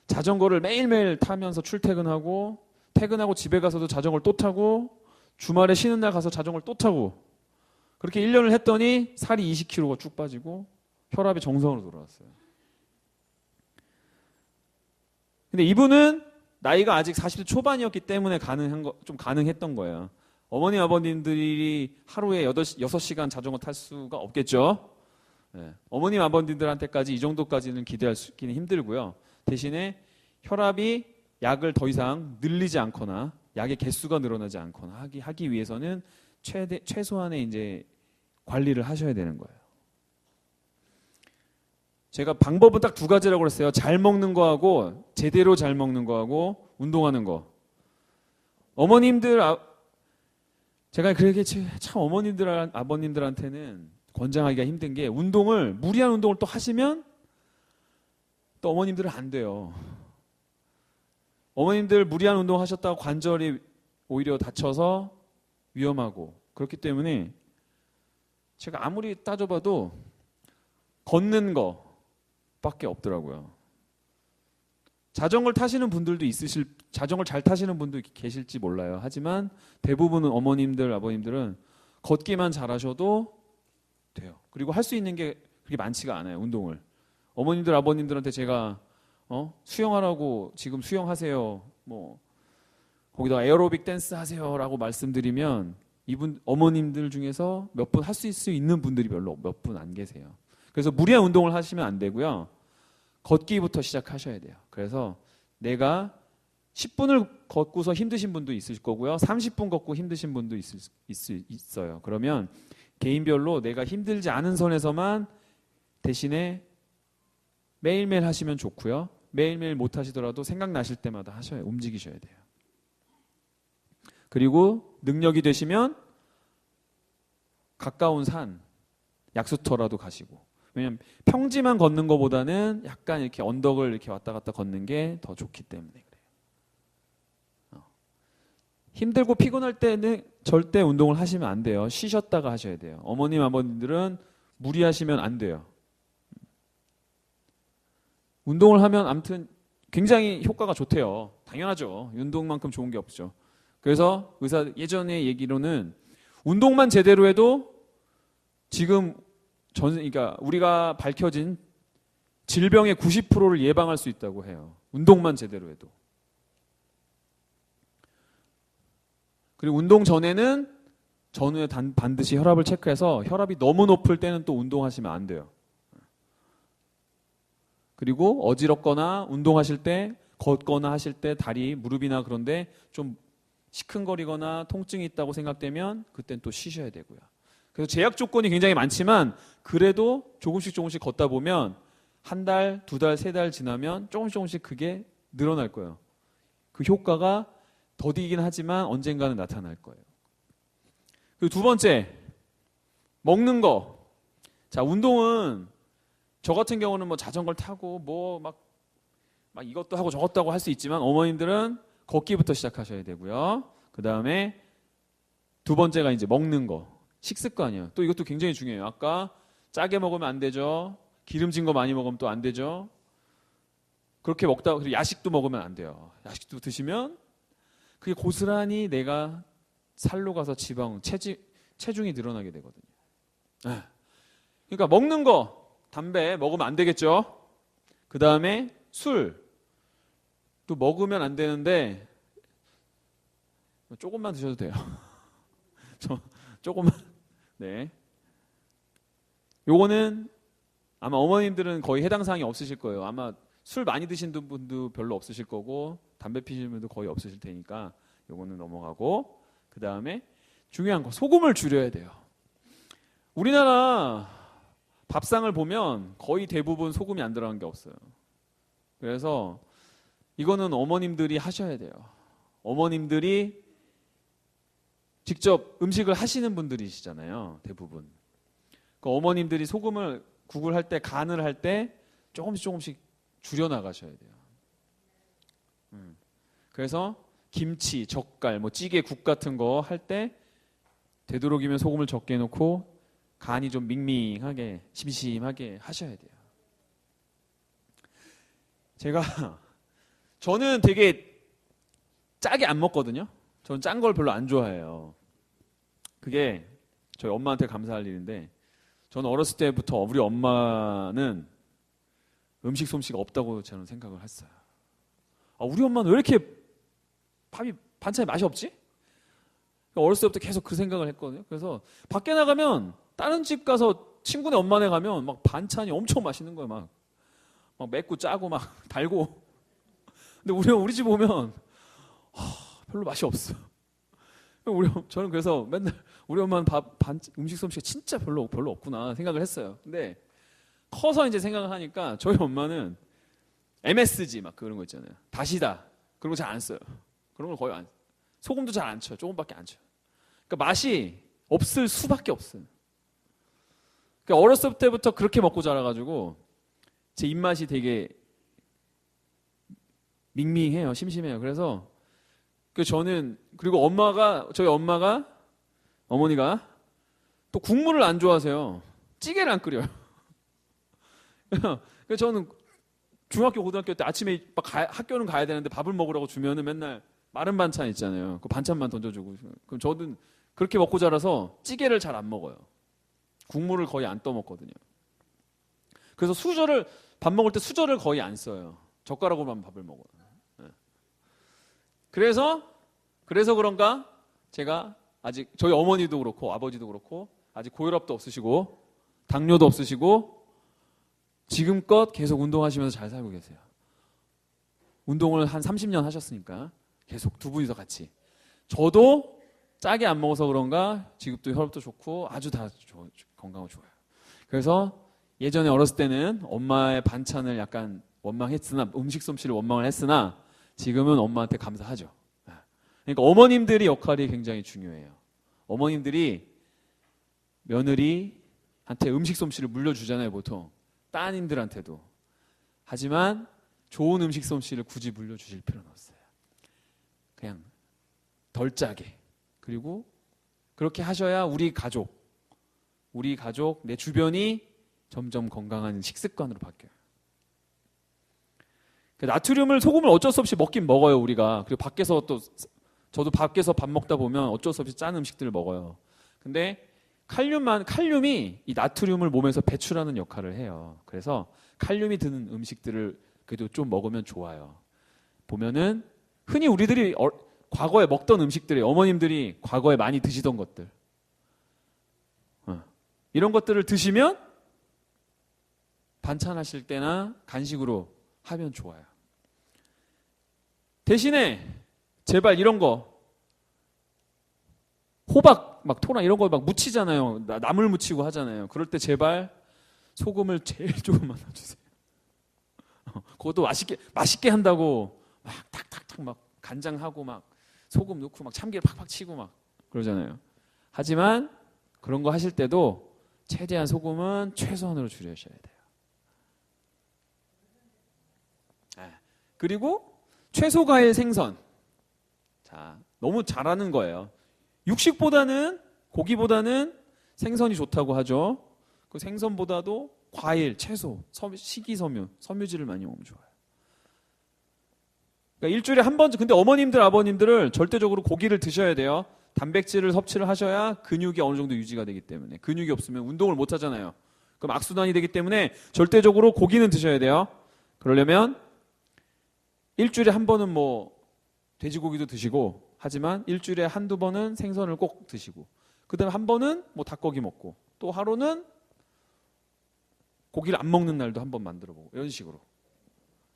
Speaker 1: 자전거를 매일매일 타면서 출퇴근하고 퇴근하고 집에 가서도 자전거를 또 타고 주말에 쉬는 날 가서 자전거를 또 타고 그렇게 1년을 했더니 살이 20kg가 쭉 빠지고 혈압이 정상으로 돌아왔어요. 근데 이분은 나이가 아직 40대 초반이었기 때문에 좀 가능했던 거예요. 어머니 아버님들이 하루에 6시간 자전거 탈 수가 없겠죠. 네. 어머님 아버님들한테까지 이 정도까지는 기대할 수 있기는 힘들고요. 대신에 혈압이 약을 더 이상 늘리지 않거나 약의 개수가 늘어나지 않거나 하기 위해서는 최소한의 이제 관리를 하셔야 되는 거예요. 제가 방법은 딱 2가지라고 그랬어요. 잘 먹는 거하고 제대로 잘 먹는 거하고 운동하는 거. 제가 그렇게 참 아버님들한테는 권장하기가 힘든 게 무리한 운동을 또 하시면 또 어머님들은 안 돼요. 어머님들 무리한 운동 하셨다가 관절이 오히려 다쳐서 위험하고 그렇기 때문에 제가 아무리 따져봐도 걷는 거밖에 없더라고요. 자전거를 타시는 분들도 자전거를 잘 타시는 분도 계실지 몰라요. 하지만 대부분은 어머님들, 아버님들은 걷기만 잘하셔도 돼요. 그리고 할 수 있는 게 그렇게 많지가 않아요. 운동을. 어머님들, 아버님들한테 제가 수영하라고 지금 수영하세요. 거기다 에어로빅 댄스 하세요라고 말씀드리면 어머님들 중에서 몇 분 할 수 있는 분들이 별로 몇 분 안 계세요. 그래서 무리한 운동을 하시면 안 되고요. 걷기부터 시작하셔야 돼요. 그래서 내가 10분을 걷고서 힘드신 분도 있을 거고요. 30분 걷고 힘드신 분도 있어요. 그러면 개인별로 내가 힘들지 않은 선에서만 대신에 매일매일 하시면 좋고요. 매일매일 못 하시더라도 생각나실 때마다 움직이셔야 돼요. 그리고 능력이 되시면 가까운 산, 약수터라도 가시고. 왜냐하면 평지만 걷는 것보다는 약간 이렇게 언덕을 이렇게 왔다 갔다 걷는 게 더 좋기 때문에 그래요. 힘들고 피곤할 때는 절대 운동을 하시면 안 돼요. 쉬셨다가 하셔야 돼요. 어머님, 아버님들은 무리하시면 안 돼요. 운동을 하면 아무튼 굉장히 효과가 좋대요. 당연하죠. 운동만큼 좋은 게 없죠. 그래서 예전에 얘기로는 운동만 제대로 해도 지금 그러니까 우리가 밝혀진 질병의 90%를 예방할 수 있다고 해요. 운동만 제대로 해도. 그리고 운동 전후에 반드시 혈압을 체크해서 혈압이 너무 높을 때는 또 운동하시면 안 돼요. 그리고 어지럽거나 운동하실 때 걷거나 하실 때 다리, 무릎이나 그런데 좀 시큰거리거나 통증이 있다고 생각되면 그땐 또 쉬셔야 되고요. 그래서 제약 조건이 굉장히 많지만 그래도 조금씩 걷다 보면 한 달, 2달, 3달 지나면 조금씩 그게 늘어날 거예요. 그 효과가 더디긴 하지만 언젠가는 나타날 거예요. 그리고 두 번째, 먹는 거. 자, 운동은 저 같은 경우는 뭐 자전거를 타고 뭐 막 이것도 하고 저것도 하고 할 수 있지만 어머님들은 걷기부터 시작하셔야 되고요. 그 다음에 두 번째가 이제 먹는 거. 식습관이에요. 또 이것도 굉장히 중요해요. 아까 짜게 먹으면 안 되죠. 기름진 거 많이 먹으면 또 안 되죠. 그렇게 먹다가 그리고 야식도 먹으면 안 돼요. 야식도 드시면 그게 고스란히 내가 살로 가서 체중이 늘어나게 되거든요. 그러니까 먹는 거, 담배 먹으면 안 되겠죠. 그 다음에 술도 먹으면 안 되는데 조금만 드셔도 돼요. 조금만. 네. 요거는 아마 어머님들은 거의 해당 사항이 없으실 거예요. 아마 술 많이 드신 분도 별로 없으실 거고 담배 피시는 분도 거의 없으실 테니까 요거는 넘어가고, 그 다음에 중요한 거, 소금을 줄여야 돼요. 우리나라 밥상을 보면 거의 대부분 소금이 안 들어간 게 없어요. 그래서 이거는 어머님들이 하셔야 돼요. 어머님들이 직접 음식을 하시는 분들이시잖아요, 대부분. 그 어머님들이 소금을 국을 할 때, 간을 할 때 조금씩 줄여 나가셔야 돼요. 그래서 김치, 젓갈, 뭐 찌개, 국 같은 거 할 때 되도록이면 소금을 적게 넣고 간이 좀 밍밍하게, 심심하게 하셔야 돼요. 저는 되게 짜게 안 먹거든요. 저는 짠 걸 별로 안 좋아해요. 그게 저희 엄마한테 감사할 일인데, 저는 어렸을 때부터 우리 엄마는 음식 솜씨가 없다고 저는 생각을 했어요. 우리 엄마는 왜 이렇게 반찬에 맛이 없지? 어렸을 때부터 계속 그 생각을 했거든요. 그래서 밖에 나가면 다른 집 가서 친구네 엄마네 가면 막 반찬이 엄청 맛있는 거예요. 막 맵고 짜고 막 달고. 근데 우리 집 오면 별로 맛이 없어. 저는 그래서 맨날 우리 엄마는 음식 솜씨가 진짜 별로 없구나 생각을 했어요. 근데 커서 이제 생각을 하니까 저희 엄마는 MSG 막 그런 거 있잖아요. 다시다 그런 거 잘 안 써요. 그런 걸 거의 안 써요. 소금도 잘 안 쳐요. 조금밖에 안 쳐요. 그러니까 맛이 없을 수밖에 없어요. 그러니까 어렸을 때부터 그렇게 먹고 자라가지고 제 입맛이 되게 밍밍해요. 심심해요. 그래서 저는, 그리고 저희 어머니가 또 국물을 안 좋아하세요. 찌개를 안 끓여요. 그래서 저는 중학교, 고등학교 때 아침에 학교는 가야 되는데 밥을 먹으라고 주면은 맨날 마른 반찬 있잖아요. 그 반찬만 던져주고. 그럼 저는 그렇게 먹고 자라서 찌개를 잘 안 먹어요. 국물을 거의 안 떠먹거든요. 그래서 밥 먹을 때 수저를 거의 안 써요. 젓가락으로만 밥을 먹어요. 그래서 그런가 제가 아직, 저희 어머니도 그렇고 아버지도 그렇고 아직 고혈압도 없으시고 당뇨도 없으시고 지금껏 계속 운동하시면서 잘 살고 계세요. 운동을 한 30년 하셨으니까 계속 두 분이서 같이. 저도 짜게 안 먹어서 그런가 지금도 혈압도 좋고 아주 다 건강은 좋아요. 그래서 예전에 어렸을 때는 엄마의 반찬을 약간 원망했으나, 음식 솜씨를 원망을 했으나 지금은 엄마한테 감사하죠. 그러니까 어머님들의 역할이 굉장히 중요해요. 어머님들이 며느리한테 음식 솜씨를 물려주잖아요, 보통. 따님들한테도. 하지만 좋은 음식 솜씨를 굳이 물려주실 필요는 없어요. 그냥 덜 짜게. 그리고 그렇게 하셔야 우리 가족, 내 주변이 점점 건강한 식습관으로 바뀌어요. 소금을 어쩔 수 없이 먹긴 먹어요, 우리가. 그리고 저도 밖에서 밥 먹다 보면 어쩔 수 없이 짠 음식들을 먹어요. 근데 칼륨이 이 나트륨을 몸에서 배출하는 역할을 해요. 그래서 칼륨이 드는 음식들을 그래도 좀 먹으면 좋아요. 보면은 흔히 우리들이 과거에 먹던 음식들이, 어머님들이 과거에 많이 드시던 것들, 이런 것들을 드시면 반찬하실 때나 간식으로 하면 좋아요. 대신에 제발 이런 거, 호박 막 토랑 이런 거 막 무치잖아요. 나물 무치고 하잖아요. 그럴 때 제발 소금을 제일 조금만 넣어주세요. 그것도 맛있게 한다고 막 탁탁탁 막 간장하고 막 소금 넣고 막 참기름 팍팍 치고 막 그러잖아요. 하지만 그런 거 하실 때도 최대한 소금은 최소한으로 줄여셔야 돼요. 그리고 채소, 과일, 생선. 자, 너무 잘하는 거예요. 육식보다는 고기보다는 생선이 좋다고 하죠. 그 생선보다도 과일, 채소, 식이섬유, 섬유질을 많이 먹으면 좋아요. 그러니까 일주일에 한 번, 근데 어머님들, 아버님들을 절대적으로 고기를 드셔야 돼요. 단백질을 섭취를 하셔야 근육이 어느 정도 유지가 되기 때문에. 근육이 없으면 운동을 못 하잖아요. 그럼 악순환이 되기 때문에 절대적으로 고기는 드셔야 돼요. 그러려면 일주일에 한 번은 뭐 돼지고기도 드시고, 하지만 일주일에 한두 번은 생선을 꼭 드시고, 그 다음에 한 번은 뭐 닭고기 먹고, 또 하루는 고기를 안 먹는 날도 한 번 만들어 보고, 이런 식으로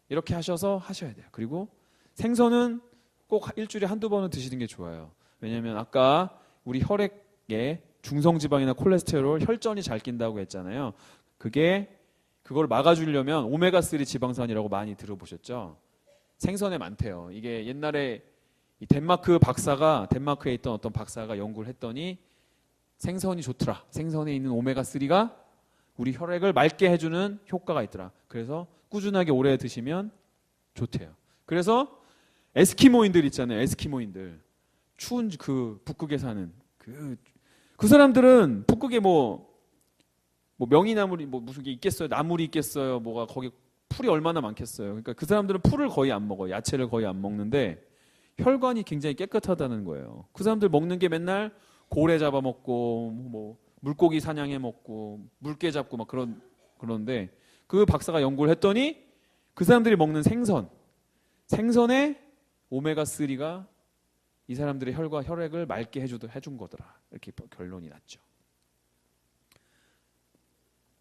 Speaker 1: 이렇게 하셔서 하셔야 돼요. 그리고 생선은 꼭 일주일에 한두 번은 드시는 게 좋아요. 왜냐하면 아까 우리 혈액에 중성지방이나 콜레스테롤, 혈전이 잘 낀다고 했잖아요. 그걸 막아주려면 오메가3 지방산이라고 많이 들어보셨죠? 생선에 많대요. 이게 옛날에 이 덴마크에 있던 어떤 박사가 연구를 했더니 생선이 좋더라. 생선에 있는 오메가3가 우리 혈액을 맑게 해주는 효과가 있더라. 그래서 꾸준하게 오래 드시면 좋대요. 그래서 에스키모인들 있잖아요. 에스키모인들. 추운 그 북극에 사는 그 사람들은 북극에 뭐 명이나물이 뭐 무슨 게 있겠어요? 나물이 있겠어요? 뭐가 거기 풀이 얼마나 많겠어요? 그러니까 그 사람들은 풀을 거의 안 먹어요. 야채를 거의 안 먹는데 혈관이 굉장히 깨끗하다는 거예요. 그 사람들 먹는 게 맨날 고래 잡아먹고 뭐 물고기 사냥해 먹고 물개 잡고 막 그런데 그 박사가 연구를 했더니 그 사람들이 먹는 생선에 오메가3가 이 사람들의 혈액을 맑게 해준 거더라. 이렇게 결론이 났죠.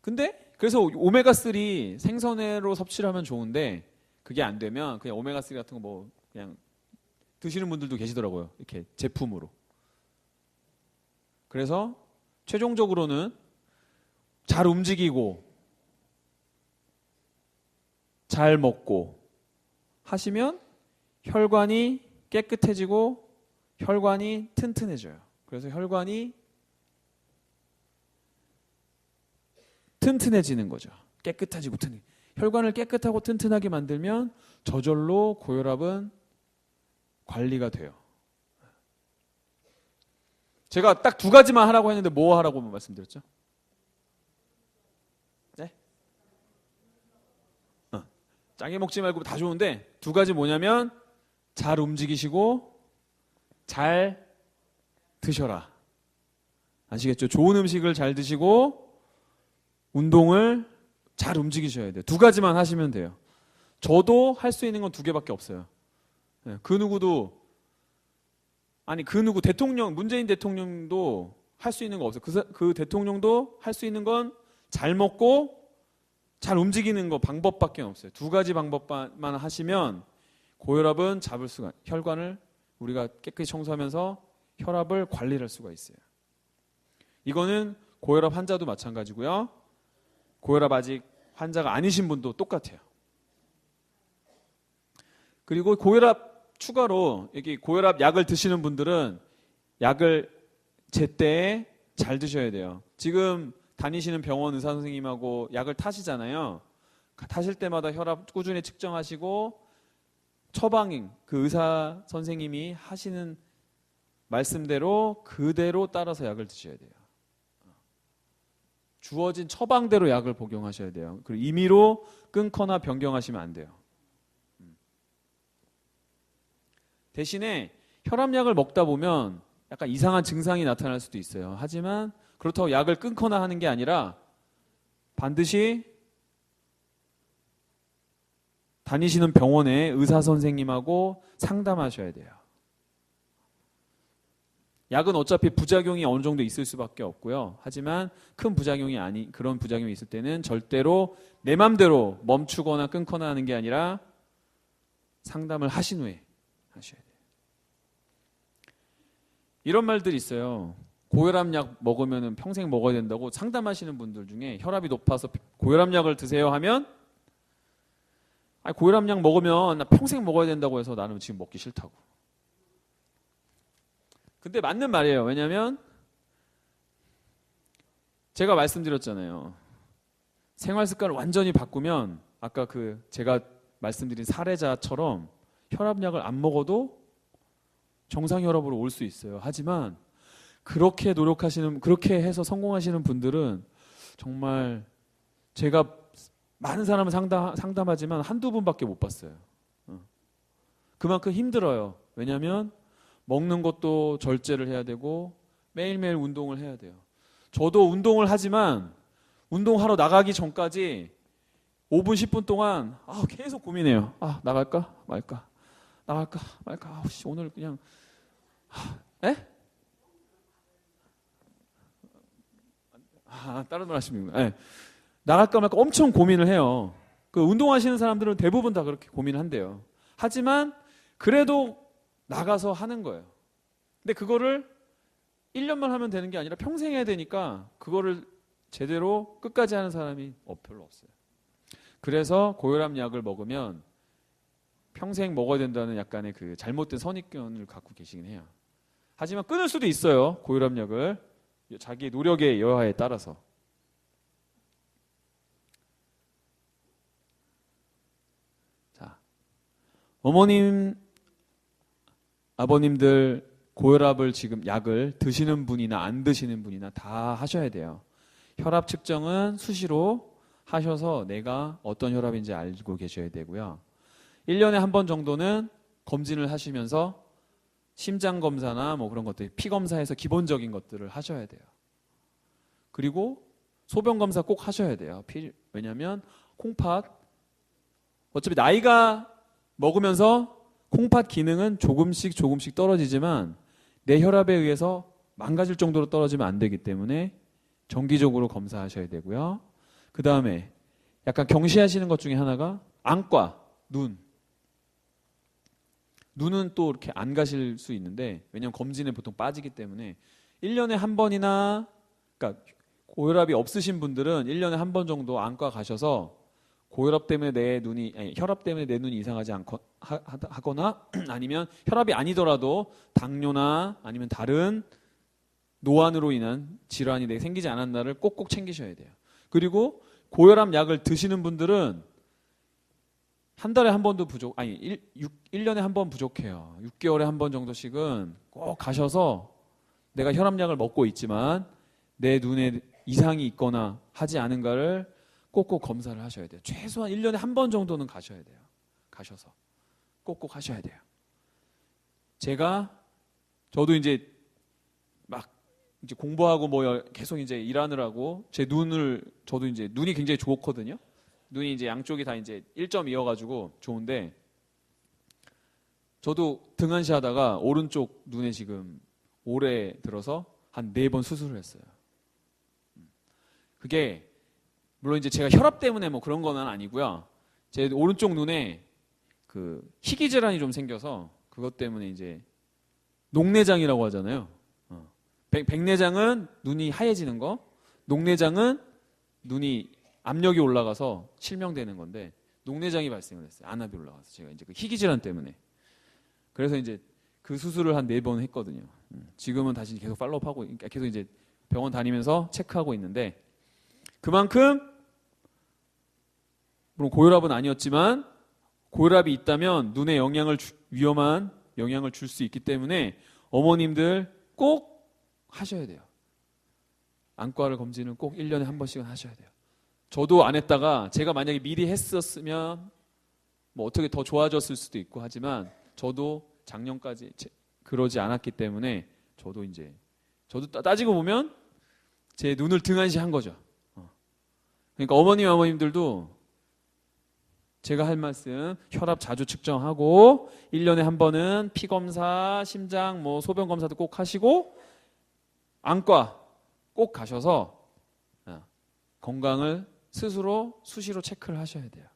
Speaker 1: 근데 그래서 오메가3 생선회로 섭취를 하면 좋은데 그게 안 되면 그냥 오메가3 같은 거 뭐 그냥 드시는 분들도 계시더라고요. 이렇게 제품으로. 그래서 최종적으로는 잘 움직이고 잘 먹고 하시면 혈관이 깨끗해지고 혈관이 튼튼해져요. 그래서 혈관이 튼튼해지는 거죠. 깨끗해지고 혈관을 깨끗하고 튼튼하게 만들면 저절로 고혈압은 관리가 돼요. 제가 딱 두 가지만 하라고 했는데 뭐 하라고 말씀드렸죠? 네? 짜게 먹지 말고 다 좋은데 두 가지 뭐냐면 잘 움직이시고 잘 드셔라. 아시겠죠? 좋은 음식을 잘 드시고 운동을 잘 움직이셔야 돼요. 두 가지만 하시면 돼요. 저도 할 수 있는 건 두 개밖에 없어요. 그 누구도 문재인 대통령도 할 수 있는 거 없어요. 그 대통령도 할 수 있는 건 잘 먹고 잘 움직이는 거 방법밖에 없어요. 두 가지 방법만 하시면 고혈압은 혈관을 우리가 깨끗이 청소하면서 혈압을 관리할 수가 있어요. 이거는 고혈압 환자도 마찬가지고요. 고혈압 아직 환자가 아니신 분도 똑같아요. 그리고 추가로 여기 고혈압 약을 드시는 분들은 약을 제때에 잘 드셔야 돼요. 지금 다니시는 병원 의사 선생님하고 약을 타시잖아요. 타실 때마다 혈압 꾸준히 측정하시고 처방인 그 의사 선생님이 하시는 말씀대로 그대로 따라서 약을 드셔야 돼요. 주어진 처방대로 약을 복용하셔야 돼요. 그리고 임의로 끊거나 변경하시면 안 돼요. 대신에 혈압약을 먹다 보면 약간 이상한 증상이 나타날 수도 있어요. 하지만 그렇다고 약을 끊거나 하는 게 아니라 반드시 다니시는 병원의 의사 선생님하고 상담하셔야 돼요. 약은 어차피 부작용이 어느 정도 있을 수밖에 없고요. 하지만 큰 부작용이 그런 부작용이 있을 때는 절대로 내 맘대로 멈추거나 끊거나 하는 게 아니라 상담을 하신 후에 하셔야 돼요. 이런 말들이 있어요. 고혈압약 먹으면 평생 먹어야 된다고 상담하시는 분들 중에 혈압이 높아서 고혈압약을 드세요 하면 고혈압약 먹으면 나 평생 먹어야 된다고 해서 나는 지금 먹기 싫다고. 근데 맞는 말이에요. 왜냐면 제가 말씀드렸잖아요. 생활 습관을 완전히 바꾸면 아까 제가 말씀드린 사례자처럼 혈압약을 안 먹어도 정상 혈압으로 올 수 있어요. 하지만 그렇게 해서 성공하시는 분들은 정말 제가 많은 사람을 상담하지만 한두 분밖에 못 봤어요. 그만큼 힘들어요. 왜냐하면 먹는 것도 절제를 해야 되고 매일매일 운동을 해야 돼요. 저도 운동을 하지만 운동하러 나가기 전까지 5분, 10분 동안 계속 고민해요. 나갈까 말까? 나갈까 말까? 오늘 그냥 다른 말 하시면 나갈까 말까 엄청 고민을 해요. 운동하시는 사람들은 대부분 다 그렇게 고민을 한대요. 하지만 그래도 나가서 하는 거예요. 근데 그거를 1년만 하면 되는 게 아니라 평생 해야 되니까 그거를 제대로 끝까지 하는 사람이 별로 없어요. 그래서 고혈압 약을 먹으면 평생 먹어야 된다는 약간의 잘못된 선입견을 갖고 계시긴 해요. 하지만 끊을 수도 있어요. 고혈압 약을 자기의 노력의 여하에 따라서. 자, 어머님, 아버님들 고혈압을 지금 약을 드시는 분이나 안 드시는 분이나 다 하셔야 돼요. 혈압 측정은 수시로 하셔서 내가 어떤 혈압인지 알고 계셔야 되고요. 1년에 한 번 정도는 검진을 하시면서 심장 검사나 뭐 그런 것들, 피 검사해서 기본적인 것들을 하셔야 돼요. 그리고 소변 검사 꼭 하셔야 돼요. 왜냐하면 콩팥, 어차피 나이가 먹으면서 콩팥 기능은 조금씩 떨어지지만 내 혈압에 의해서 망가질 정도로 떨어지면 안 되기 때문에 정기적으로 검사하셔야 되고요. 그 다음에 약간 경시하시는 것 중에 하나가 안과, 눈은 또 이렇게 안 가실 수 있는데 왜냐하면 검진에 보통 빠지기 때문에 1년에 한 번이나, 그러니까 고혈압이 없으신 분들은 1년에 한 번 정도 안과 가셔서 혈압 때문에 내 눈이 이상하지 하거나 아니면 혈압이 아니더라도 당뇨나 아니면 다른 노안으로 인한 질환이 생기지 않았나를 꼭꼭 챙기셔야 돼요. 그리고 고혈압 약을 드시는 분들은 한 달에 한 번도 1년에 한 번 부족해요. 6개월에 한 번 정도씩은 꼭 가셔서 내가 혈압약을 먹고 있지만 내 눈에 이상이 있거나 하지 않은가를 꼭꼭 검사를 하셔야 돼요. 최소한 1년에 한 번 정도는 가셔야 돼요. 가셔서 꼭꼭 하셔야 돼요. 저도 이제 공부하고 계속 이제 일하느라고 저도 이제 눈이 굉장히 좋거든요. 눈이 이제 양쪽이 다 이제 1.2여가지고 좋은데 저도 등한시 하다가 오른쪽 눈에 지금 올해 들어서 한 4번 수술을 했어요. 그게 물론 이제 제가 혈압 때문에 뭐 그런 건 아니고요. 제 오른쪽 눈에 희귀 질환이 좀 생겨서 그것 때문에 이제 녹내장이라고 하잖아요. 백내장은 눈이 하얘지는 거, 녹내장은 눈이 압력이 올라가서 실명되는 건데 녹내장이 발생을 했어요. 안압이 올라가서 제가 이제 희귀 질환 때문에. 그래서 이제 그 수술을 한 4번 했거든요. 지금은 다시 계속 팔로우하고 계속 이제 병원 다니면서 체크하고 있는데 그만큼 물론 고혈압은 아니었지만 고혈압이 있다면 눈에 위험한 영향을 줄 수 있기 때문에 어머님들 꼭 하셔야 돼요. 안과를 검진을 꼭 1년에 한 번씩은 하셔야 돼요. 저도 안 했다가 제가 만약에 미리 했었으면 뭐 어떻게 더 좋아졌을 수도 있고 하지만 저도 작년까지 그러지 않았기 때문에 저도 따지고 보면 제 눈을 등한시한 거죠. 그러니까 어머님들도 제가 할 말씀 혈압 자주 측정하고 1년에 한 번은 피 검사, 심장, 소변 검사도 꼭 하시고 안과 꼭 가셔서 건강을 스스로 수시로 체크를 하셔야 돼요.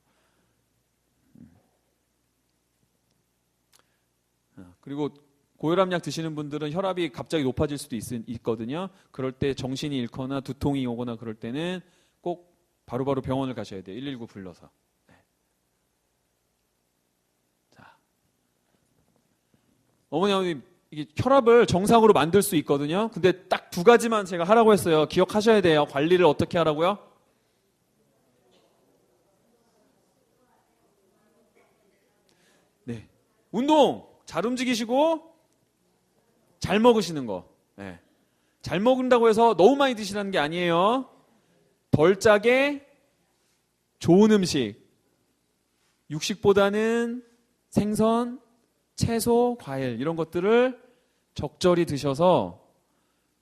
Speaker 1: 그리고 고혈압약 드시는 분들은 혈압이 갑자기 높아질 수도 있거든요. 그럴 때 정신이 잃거나 두통이 오거나 그럴 때는 꼭 바로바로 병원을 가셔야 돼요. 119 불러서. 자, 어머니 이게 혈압을 정상으로 만들 수 있거든요. 근데 딱 두 가지만 제가 하라고 했어요. 기억하셔야 돼요. 관리를 어떻게 하라고요? 네. 운동 잘 움직이시고 잘 먹으시는 거. 네. 잘 먹는다고 해서 너무 많이 드시라는 게 아니에요. 덜 짜게 좋은 음식. 육식보다는 생선, 채소, 과일 이런 것들을 적절히 드셔서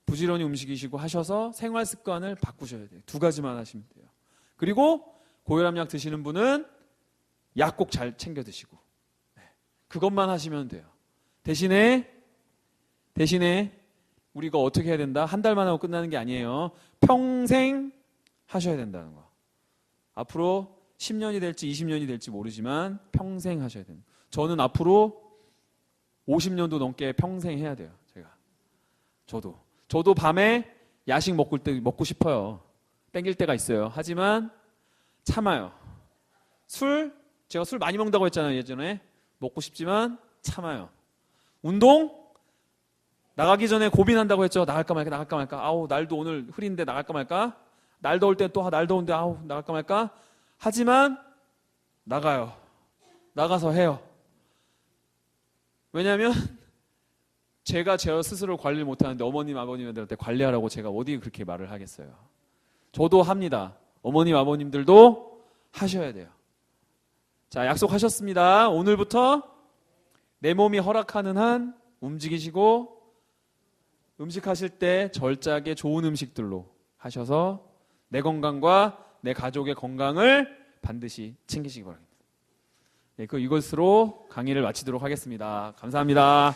Speaker 1: 부지런히 움직이시고 하셔서 생활 습관을 바꾸셔야 돼요. 두 가지만 하시면 돼요. 그리고 고혈압약 드시는 분은 약 꼭 잘 챙겨 드시고 그것만 하시면 돼요. 대신에 우리가 어떻게 해야 된다? 한 달만 하고 끝나는 게 아니에요. 평생 하셔야 된다는 거. 앞으로 10년이 될지 20년이 될지 모르지만 평생 하셔야 됩니다. 저는 앞으로 50년도 넘게 평생 해야 돼요. 제가. 저도 밤에 야식 먹고 싶어요. 땡길 때가 있어요. 하지만 참아요. 제가 술 많이 먹는다고 했잖아요. 예전에. 먹고 싶지만 참아요. 운동 나가기 전에 고민한다고 했죠. 나갈까 말까. 아우 날도 오늘 흐린데 나갈까 말까. 날 더울 때 또 날 더운데 아우 나갈까 말까. 하지만 나가요. 나가서 해요. 왜냐하면 제가 제 스스로 관리를 못하는데 어머님 아버님들한테 관리하라고 제가 어디 그렇게 말을 하겠어요. 저도 합니다. 어머님 아버님들도 하셔야 돼요. 자, 약속하셨습니다. 오늘부터 내 몸이 허락하는 한 움직이시고 음식하실 때 절제하게 좋은 음식들로 하셔서 내 건강과 내 가족의 건강을 반드시 챙기시기 바랍니다. 네, 이것으로 강의를 마치도록 하겠습니다. 감사합니다.